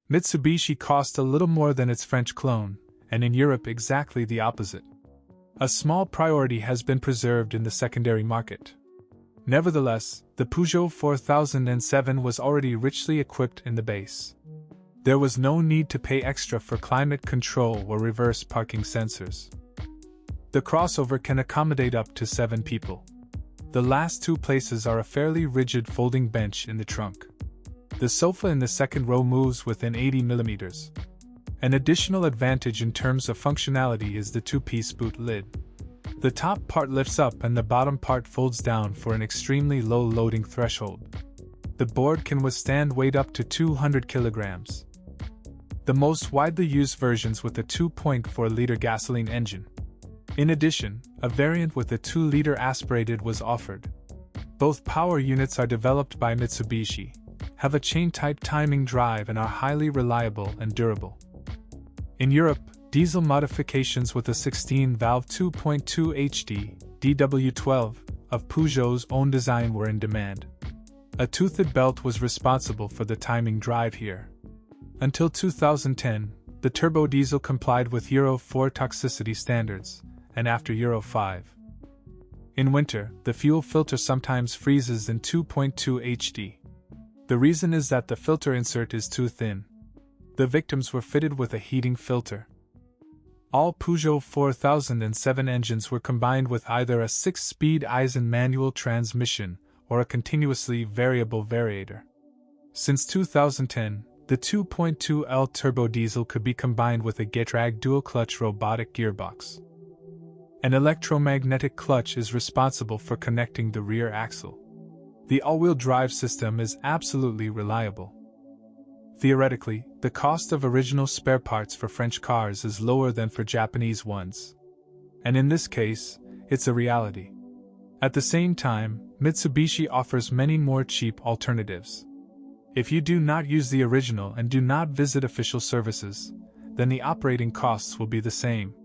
Mitsubishi cost a little more than its French clone, and in Europe exactly the opposite. A small priority has been preserved in the secondary market. Nevertheless, the Peugeot 4007 was already richly equipped in the base. There was no need to pay extra for climate control or reverse parking sensors. The crossover can accommodate up to 7 people. The last 2 places are a fairly rigid folding bench in the trunk. The sofa in the second row moves within 80 mm. An additional advantage in terms of functionality is the 2-piece boot lid. The top part lifts up and the bottom part folds down for an extremely low loading threshold. The board can withstand weight up to 200 kilograms. The most widely used versions with a 2.4-liter gasoline engine. In addition, a variant with a 2-liter aspirated was offered. Both power units are developed by Mitsubishi, have a chain-type timing drive and are highly reliable and durable. In Europe, diesel modifications with a 16-valve 2.2 HD DW12 of Peugeot's own design were in demand. A toothed belt was responsible for the timing drive here. Until 2010, the turbo diesel complied with Euro 4 toxicity standards, and after Euro 5. In winter, the fuel filter sometimes freezes in 2.2 HD. The reason is that the filter insert is too thin. The victims were fitted with a heating filter. All Peugeot 4007 engines were combined with either a 6-speed Aisin manual transmission or a continuously variable variator. Since 2010, the 2.2L turbo diesel could be combined with a Getrag dual-clutch robotic gearbox. An electromagnetic clutch is responsible for connecting the rear axle. The all-wheel drive system is absolutely reliable. Theoretically, the cost of original spare parts for French cars is lower than for Japanese ones. And in this case, it's a reality. At the same time, Mitsubishi offers many more cheap alternatives. If you do not use the original and do not visit official services, then the operating costs will be the same.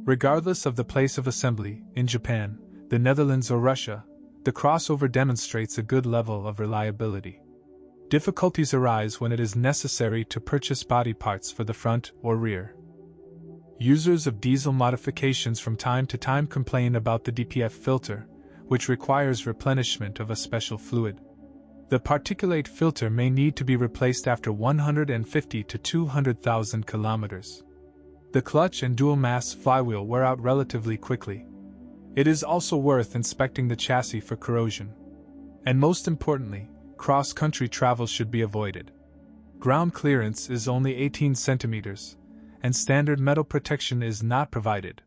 Regardless of the place of assembly, in Japan, the Netherlands or Russia, the crossover demonstrates a good level of reliability. Difficulties arise when it is necessary to purchase body parts for the front or rear. Users of diesel modifications from time to time complain about the DPF filter, which requires replenishment of a special fluid. The particulate filter may need to be replaced after 150 to 200,000 kilometers. The clutch and dual-mass flywheel wear out relatively quickly. It is also worth inspecting the chassis for corrosion. And most importantly, cross-country travel should be avoided. Ground clearance is only 18 centimeters, and standard metal protection is not provided.